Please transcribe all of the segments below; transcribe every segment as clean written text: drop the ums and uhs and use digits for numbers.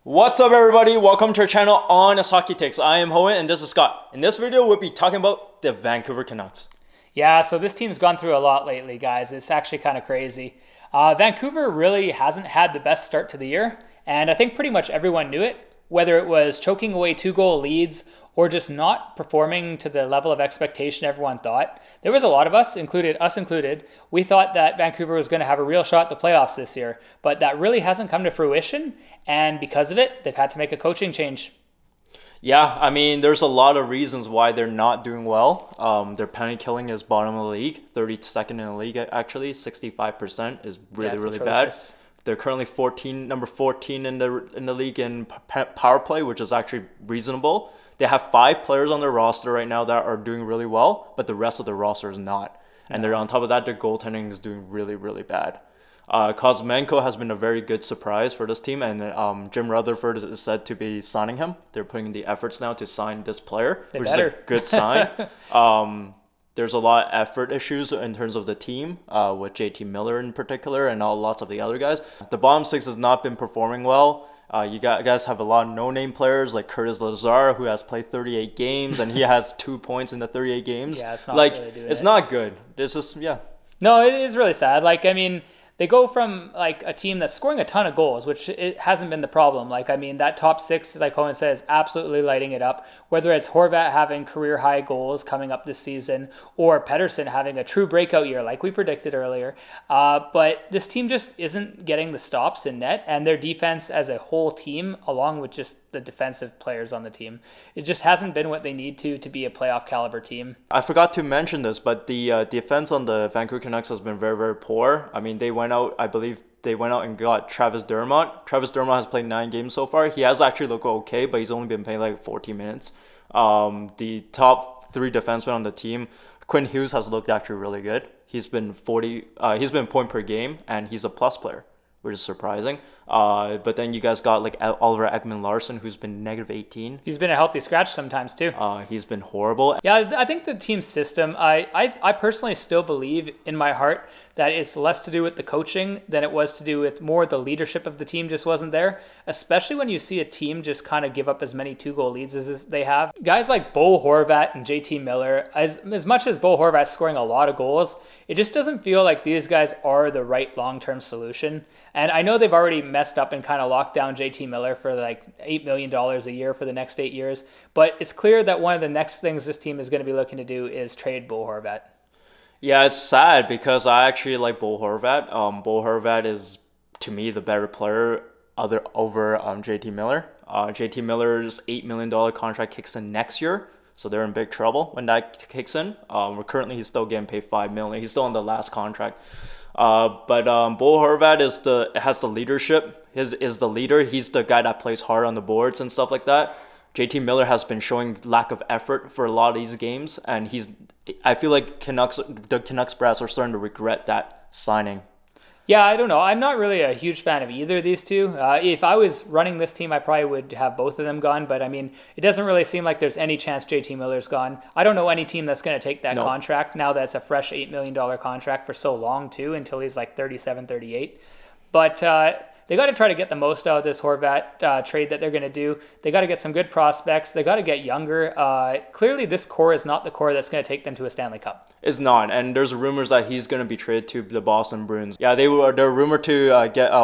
What's up, everybody? Welcome to our channel on Hockey Takes. I am Hohen and this is Scott. In this video, we'll be talking about the Vancouver Canucks. Yeah, so this team's gone through a lot lately, guys. It's actually kind of crazy. Vancouver really hasn't had the best start to the year, and I think pretty much everyone knew it, whether it was choking away 2-goal leads or just not performing to the level of expectation everyone thought. There was a lot of us included, we thought that Vancouver was going to have a real shot at the playoffs this year, but that really hasn't come to fruition, and because of it, they've had to make a coaching change. Yeah, I mean, there's a lot of reasons why they're not doing well. Their penalty killing is bottom of the league, 32nd in the league actually, 65% is really bad. They're currently number 14 in the league in power play, which is actually reasonable. They have 5 players on their roster right now that are doing really well, but the rest of the roster is not. And they're on top of that, their goaltending is doing really bad. Kuzmenko has been a very good surprise for this team, and Jim Rutherford is said to be signing him. They're putting in the efforts now to sign this player, which is a good sign. There's a lot of effort issues in terms of the team, with JT Miller in particular and lots of the other guys. The bottom six has not been performing well. You guys have a lot of no-name players like Curtis Lazar, who has played 38 games, and he has 2 points in the 38 games. Yeah, it's not really doing it's not good. It's just, yeah. No, it is really sad. They go from a team that's scoring a ton of goals, which it hasn't been the problem. That top six, like Cohen said, is absolutely lighting it up. Whether it's Horvat having career high goals coming up this season or Pettersson having a true breakout year, like we predicted earlier. But this team just isn't getting the stops in net, and their defense as a whole team, along with just the defensive players on the team, it just hasn't been what they need to be a playoff caliber team. I forgot to mention this, but the defense on the Vancouver Canucks has been very poor. I mean, I believe they went out and got Travis Dermott. Travis Dermott has played 9 games so far. He has actually looked okay, but he's only been playing like 14 minutes. The top 3 defensemen on the team, Quinn Hughes has looked actually really good. He's been point per game, and he's a plus player, which is surprising. But then you guys got like Oliver Ekman-Larsson, who's been -18. He's been a healthy scratch sometimes too. He's been horrible. Yeah, I think the team system, I personally still believe in my heart that it's less to do with the coaching than it was to do with more the leadership of the team just wasn't there, especially when you see a team just kind of give up as many 2-goal leads as they have. Guys like Bo Horvat and JT Miller, as much as Bo Horvat's scoring a lot of goals, it just doesn't feel like these guys are the right long-term solution. And I know they've already messed up and kind of locked down JT Miller for like $8 million a year for the next 8 years, but it's clear that one of the next things this team is going to be looking to do is trade Bo Horvat. Yeah, it's sad because I actually like Bo Horvat. Bo Horvat is, to me, the better player over JT Miller. JT Miller's $8 million contract kicks in next year, so they're in big trouble when that kicks in. Currently, he's still getting paid $5 million. He's still on the last contract. But Bo Horvat has the leadership. Is the leader. He's the guy that plays hard on the boards and stuff like that. JT Miller has been showing lack of effort for a lot of these games, and I feel like the Canucks brass are starting to regret that signing. Yeah, I don't know. I'm not really a huge fan of either of these two. If I was running this team, I probably would have both of them gone. But it doesn't really seem like there's any chance JT Miller's gone. I don't know any team that's going to take that contract now that's a fresh $8 million contract for so long too, until he's like 37, 38. But they got to try to get the most out of this Horvat trade that they're going to do. They got to get some good prospects. They got to get younger. Clearly, this core is not the core that's going to take them to a Stanley Cup. It's not, and there's rumors that he's going to be traded to the Boston Bruins. Yeah, they're rumored to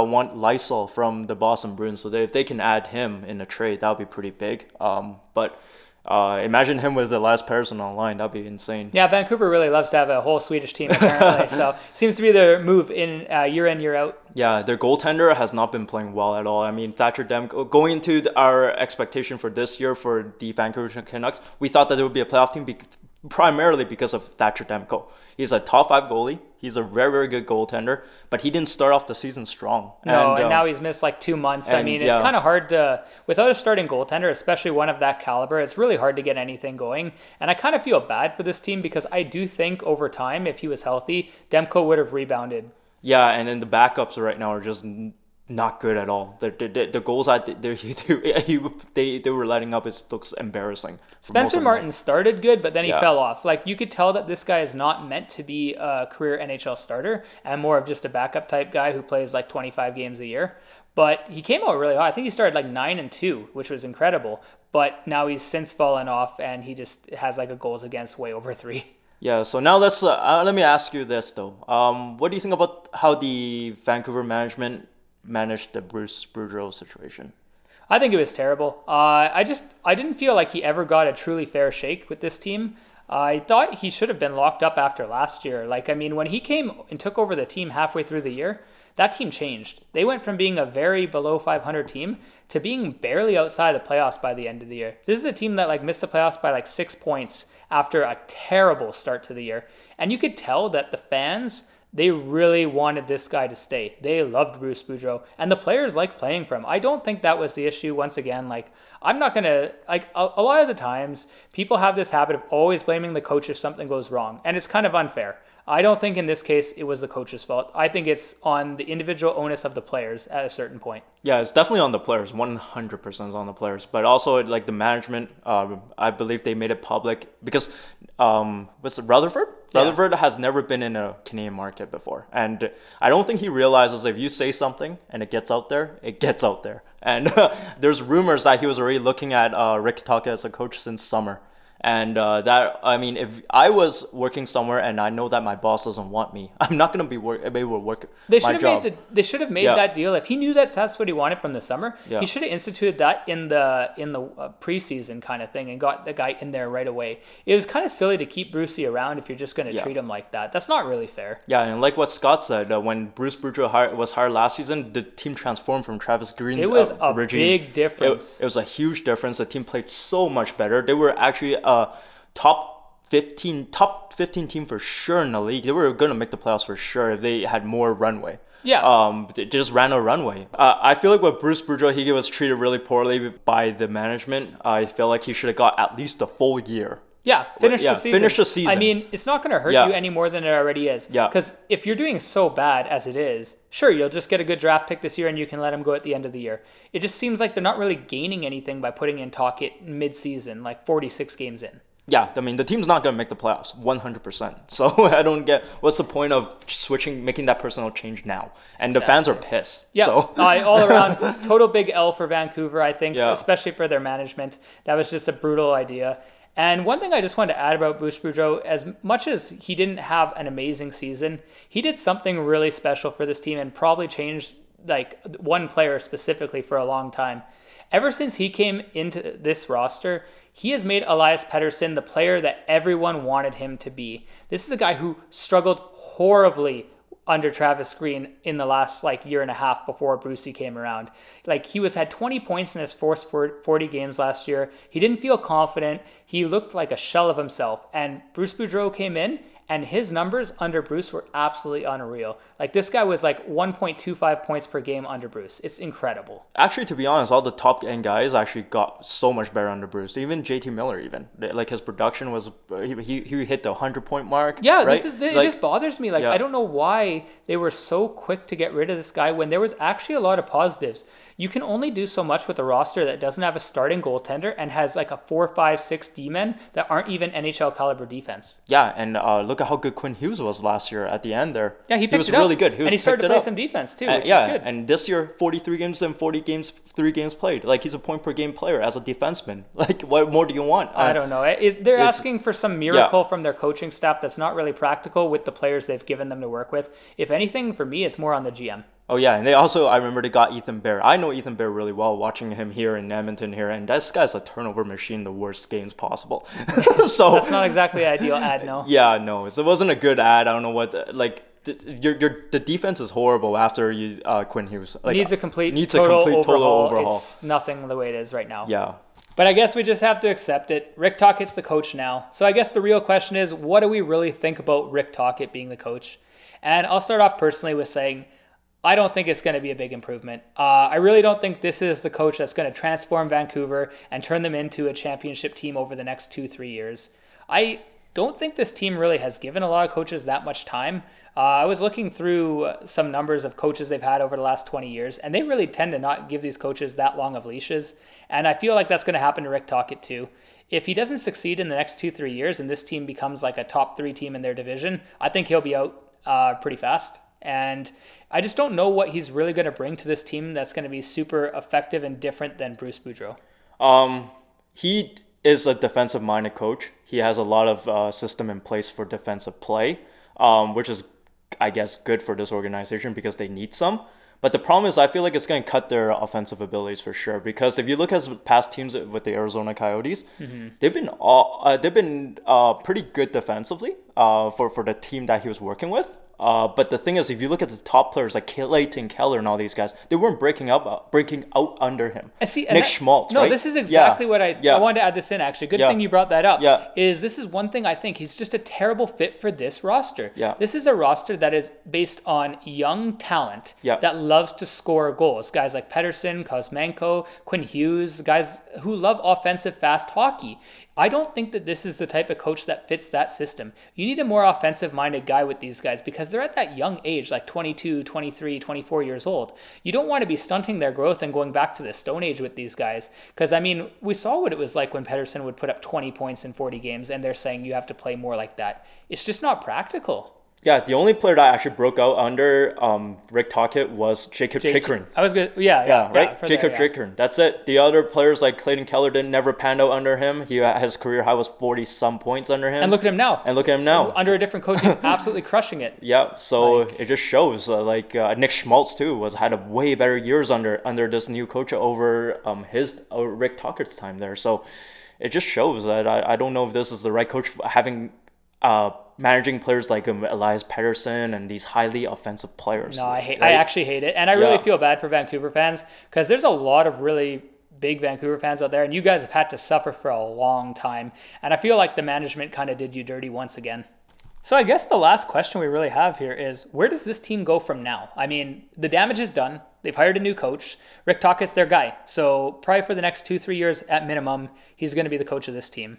want Lysol from the Boston Bruins, so if they can add him in a trade, that would be pretty big. But imagine him with the last person on the line. That'd be insane. Yeah, Vancouver really loves to have a whole Swedish team apparently. So seems to be their move in year out. Yeah, their goaltender has not been playing well at all. I mean, Thatcher Demko, going into our expectation for this year for the Vancouver Canucks, we thought that there would be a playoff team primarily because of Thatcher Demko. He's a top 5 goalie. He's a very good goaltender, but he didn't start off the season strong. No, and now he's missed like 2 months. It's kind of hard to, without a starting goaltender, especially one of that caliber, it's really hard to get anything going. And I kind of feel bad for this team because I do think over time, if he was healthy, Demko would have rebounded. Yeah, and then the backups right now are just not good at all. The goals that they were letting up, it looks embarrassing. Spencer Martin started good, but then he fell off. Like, you could tell that this guy is not meant to be a career NHL starter and more of just a backup type guy who plays like 25 games a year. But he came out really hot. I think he started like 9-2, which was incredible. But now he's since fallen off, and he just has like a goals against way over 3. Yeah, so now let me ask you this though. What do you think about how the Vancouver management managed the Bruce Boudreau situation? I think it was terrible. I didn't feel like he ever got a truly fair shake with this team. I thought he should have been locked up after last year. Like, I mean, when he came and took over the team halfway through the year, that team changed. They went from being a very below 500 team to being barely outside the playoffs by the end of the year. This is a team that like missed the playoffs by like 6 points after a terrible start to the year. And you could tell that the fans, they really wanted this guy to stay. They loved Bruce Boudreau, and the players liked playing for him. I don't think that was the issue. Once again, like, I'm not going to, like, a lot of the times, people have this habit of always blaming the coach if something goes wrong, and it's kind of unfair. I don't think in this case it was the coach's fault. I think it's on the individual onus of the players at a certain point. Yeah, it's definitely on the players. 100% is on the players. But also, like, the management, I believe they made it public because, what's it, Rutherford? Yeah. Rutherford has never been in a Canadian market before. And I don't think he realizes if you say something and it gets out there, it gets out there. And there's rumors that he was already looking at Rick Tocchet as a coach since summer. And if I was working somewhere and I know that my boss doesn't want me, I'm not going to be able to work my job. They should have made that deal. If he knew that's what he wanted from the summer, he should have instituted that in the preseason kind of thing and got the guy in there right away. It was kind of silly to keep Brucey around if you're just going to treat him like that. That's not really fair. Yeah, and like what Scott said, when Bruce Boudreau was hired last season, the team transformed from Travis Green's It was a regime. big difference. It was a huge difference. The team played so much better. They were actually top 15 team for sure in the league. They were going to make the playoffs for sure if they had more runway. Yeah. They just ran a runway. I feel like with Bruce Boudreau, he was treated really poorly by the management. I feel like he should have got at least a full year. Yeah, finish the season. I mean, it's not going to hurt you any more than it already is. Yeah. Because if you're doing so bad as it is, sure, you'll just get a good draft pick this year and you can let him go at the end of the year. It just seems like they're not really gaining anything by putting in Tocchet mid-season, like 46 games in. Yeah, I mean, the team's not going to make the playoffs, 100%. So I don't get what's the point of making that personnel change now. And the fans are pissed. Yeah, so. All around, total big L for Vancouver, I think, Yeah. especially for their management. That was just a brutal idea. And one thing I just wanted to add about Bruce Boudreau, as much as he didn't have an amazing season, he did something really special for this team and probably changed like one player specifically for a long time. Ever since he came into this roster, he has made Elias Pettersson the player that everyone wanted him to be. This is a guy who struggled horribly under Travis Green in the last like year and a half before Brucey came around. Like he had 20 points in his first 40 games last year. He didn't feel confident. He looked like a shell of himself. And Bruce Boudreau came in and his numbers under Bruce were absolutely unreal. Like this guy was like 1.25 points per game under Bruce. It's incredible. Actually, to be honest, all the top end guys actually got so much better under Bruce. Even JT Miller, like his production was he hit the 100-point mark. Yeah, right? It just bothers me. Like I don't know why they were so quick to get rid of this guy when there was actually a lot of positives. You can only do so much with a roster that doesn't have a starting goaltender and has like a 4, 5, 6 D-men that aren't even NHL caliber defense. Yeah, and look at how good Quinn Hughes was last year at the end there. Yeah, he was really good. And he started to play some defense too, which is good. And this year, 43 games and 3 games played. Like he's a point per game player as a defenseman. Like what more do you want? I don't know. They're asking for some miracle from their coaching staff that's not really practical with the players they've given them to work with. If anything, for me, it's more on the GM. Oh yeah, and I remember they got Ethan Bear. I know Ethan Bear really well, watching him here in Edmonton here, and this guy's a turnover machine, the worst games possible. So that's not exactly an ideal ad, no. Yeah, no, so it wasn't a good ad. I don't know what the defense is horrible after you Quinn Hughes. Like, needs a complete total overhaul. It's nothing the way it is right now. Yeah. But I guess we just have to accept it. Rick Tochet's the coach now. So I guess the real question is, what do we really think about Rick Tocchet being the coach? And I'll start off personally with saying, I don't think it's going to be a big improvement. I really don't think this is the coach that's going to transform Vancouver and turn them into a championship team over the next 2-3 years. I don't think this team really has given a lot of coaches that much time. I was looking through some numbers of coaches they've had over the last 20 years, and they really tend to not give these coaches that long of leashes. And I feel like that's going to happen to Rick Tocchet too. If he doesn't succeed in the next 2-3 years and this team becomes like a top 3 team in their division, I think he'll be out pretty fast. And I just don't know what he's really going to bring to this team that's going to be super effective and different than Bruce Boudreau. He is a defensive-minded coach. He has a lot of system in place for defensive play, which is, I guess, good for this organization because they need some. But the problem is I feel like it's going to cut their offensive abilities for sure. Because if you look at past teams with the Arizona Coyotes, they've been pretty good defensively for the team that he was working with. But the thing is, if you look at the top players like Clayton Keller and all these guys, they weren't breaking out under him. Nick Schmaltz, no, right? this is exactly what I wanted to add this in, actually. Good thing you brought that up. This is one thing I think. He's just a terrible fit for this roster. This is a roster that is based on young talent that loves to score goals. Guys like Pettersson, Kuzmenko, Quinn Hughes, guys who love offensive, fast hockey. I don't think that this is the type of coach that fits that system. You need a more offensive-minded guy with these guys because they're at that young age, like 22, 23, 24 years old. You don't want to be stunting their growth and going back to the Stone Age with these guys. Because, I mean, we saw what it was like when Pettersson would put up 20 points in 40 games, and they're saying you have to play more like that. It's just not practical. Yeah, the only player that actually broke out under Rick Tocchet was Jacob Chikrin. I was good. Yeah, right? Jacob Chikrin. That's it. The other players like Clayton Keller didn't never pan out under him. His career high was 40-some points under him. And look at him now. Under a different coach, he's absolutely crushing it. Yeah, so it just shows. Nick Schmaltz, too, had a way better years under this new coach over Rick Tocchet's time there. So it just shows that I don't know if this is the right coach having managing players like Elias Pettersson and these highly offensive players. No, I actually hate it. And I really feel bad for Vancouver fans because there's a lot of really big Vancouver fans out there, and you guys have had to suffer for a long time. And I feel like the management kind of did you dirty once again. So I guess the last question we really have here is, where does this team go from now? I mean, the damage is done. They've hired a new coach. Rick Tocchet's their guy. So probably for the next 2-3 years at minimum, he's going to be the coach of this team.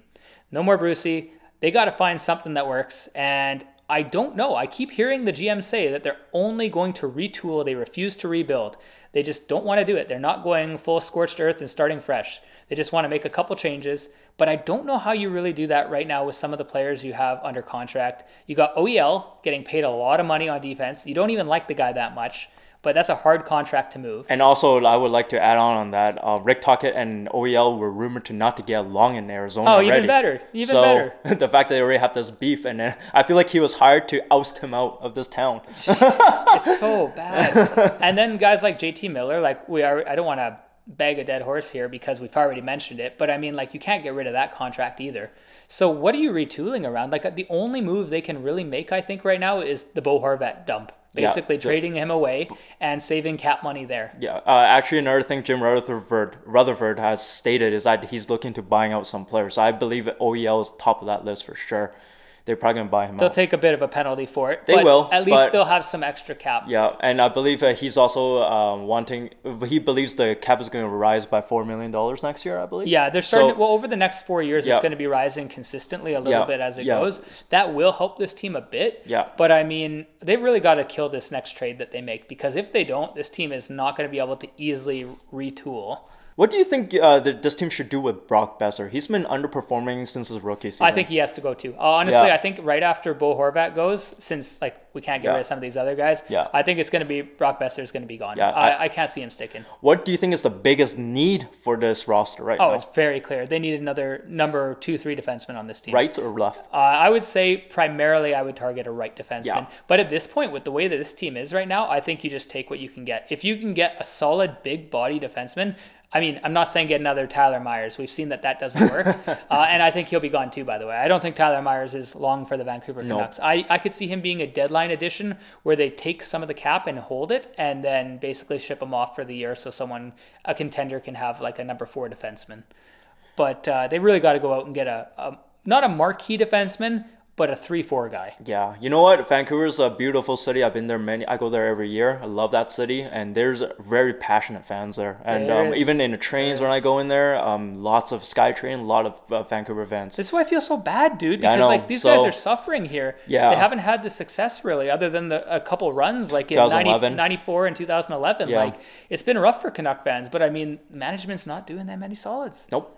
No more Brucey. They got to find something that works, and I don't know. I keep hearing the GM say that they're only going to retool. They refuse to rebuild. They just don't want to do it. They're not going full scorched earth and starting fresh. They just want to make a couple changes, but I don't know how you really do that right now with some of the players you have under contract. You got OEL getting paid a lot of money on defense. You don't even like the guy that much, but that's a hard contract to move. And also, I would like to add on that. Rick Tocchet and OEL were rumored to not to get along in Arizona already. Even better. Better. The fact that they already have this beef, and I feel like he was hired to oust him out of this town. It's so bad. And then guys like JT Miller, I don't want to bag a dead horse here because we've already mentioned it, but I mean, you can't get rid of that contract either. So what are you retooling around? The only move they can really make, I think, right now is the Bo Horvat dump. Basically trading him away and saving cap money there. Yeah, actually another thing Jim Rutherford has stated is that he's looking to buying out some players. So I believe OEL is top of that list for sure. They're probably going to buy him out. They'll take a bit of a penalty for it. They will. At least they'll have some extra cap. Yeah, and I believe he's also he believes the cap is going to rise by $4 million next year, I believe. Yeah, they're starting, over the next 4 years, it's going to be rising consistently a little bit as it goes. That will help this team a bit. Yeah. But I mean, they've really got to kill this next trade that they make, because if they don't, this team is not going to be able to easily retool. What do you think this team should do with Brock Besser? He's been underperforming since his rookie season. I think he has to go too. Honestly, I think right after Bo Horvat goes, since we can't get rid of some of these other guys, I think it's going to be Brock Besser is going to be gone. Yeah, I can't see him sticking. What do you think is the biggest need for this roster right now? Oh, it's very clear. They need another number 2-3 defenseman on this team. Right or left? I would say primarily I would target a right defenseman. Yeah. But at this point, with the way that this team is right now, I think you just take what you can get. If you can get a solid big body defenseman, I mean, I'm not saying get another Tyler Myers. We've seen that doesn't work. And I think he'll be gone too, by the way. I don't think Tyler Myers is long for the Vancouver Canucks. No. I could see him being a deadline addition where they take some of the cap and hold it and then basically ship him off for the year so a contender can have a number 4 defenseman. But they really got to go out and get not a marquee defenseman, but a 3-4 guy. Yeah, you know what? Vancouver's a beautiful city. I've been there I go there every year. I love that city, and there's very passionate fans there. And even in the trains when I go in there, lots of SkyTrain, a lot of Vancouver fans. This is why I feel so bad, dude. Because these guys are suffering here. Yeah. They haven't had the success really, other than a couple runs in 94 and 2011. Yeah. It's been rough for Canuck fans, but I mean, management's not doing that many solids. Nope.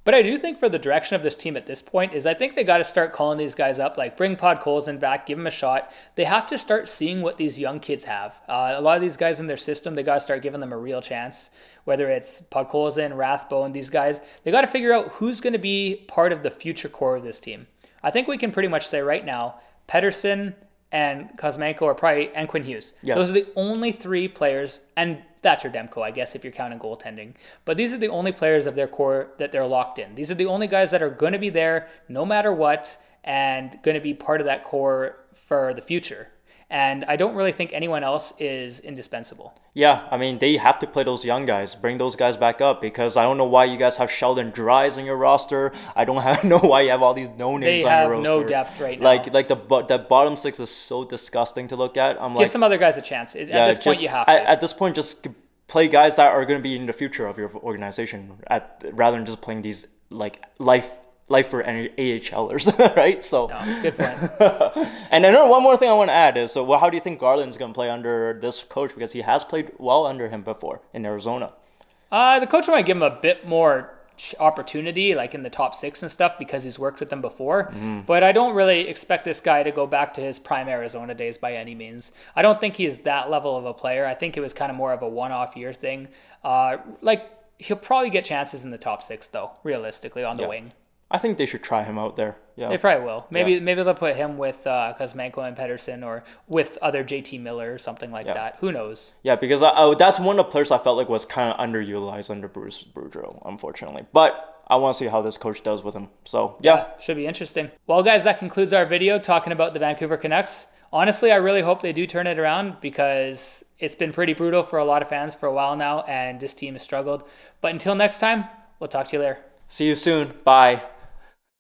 But I do think for the direction of this team at this point is I think they got to start calling these guys up, like bring Podkolzin back, give him a shot. They have to start seeing what these young kids have. A lot of these guys in their system, they got to start giving them a real chance. Whether it's Podkolzin, Rathbone, these guys, they got to figure out who's going to be part of the future core of this team. I think we can pretty much say right now, Pettersson and Kuzmenko are probably, and Quinn Hughes. Yeah. Those are the only 3 players, and Thatcher Demko, I guess, if you're counting goaltending. But these are the only players of their core that they're locked in. These are the only guys that are going to be there no matter what and going to be part of that core for the future. And I don't really think anyone else is indispensable. Yeah, I mean, they have to play those young guys, bring those guys back up, because I don't know why you guys have Sheldon Dries on your roster. I don't know why you have all these no-names on your roster. They have no depth right now. Like the bottom 6 is so disgusting to look at. Give some other guys a chance. At this point, you have to. At this point, just play guys that are going to be in the future of your organization, rather than just playing these like life for AHLers, right? So no, good point. And then one more thing I want to add is, so how do you think Garland's going to play under this coach? Because he has played well under him before in Arizona. The coach might give him a bit more opportunity, like in the top 6 and stuff, because he's worked with them before. Mm-hmm. But I don't really expect this guy to go back to his prime Arizona days by any means. I don't think he's that level of a player. I think it was kind of more of a one-off year thing. He'll probably get chances in the top 6 though, realistically, on the wing. I think they should try him out there. Yeah, they probably will. Maybe they'll put him with Kuzmenko and Pettersson, or with other JT Miller or something like that. Who knows? Yeah, because that's one of the players I felt like was kind of underutilized under Bruce Boudreau, unfortunately. But I want to see how this coach does with him. So, yeah. Should be interesting. Well, guys, that concludes our video talking about the Vancouver Canucks. Honestly, I really hope they do turn it around, because it's been pretty brutal for a lot of fans for a while now, and this team has struggled. But until next time, we'll talk to you later. See you soon. Bye.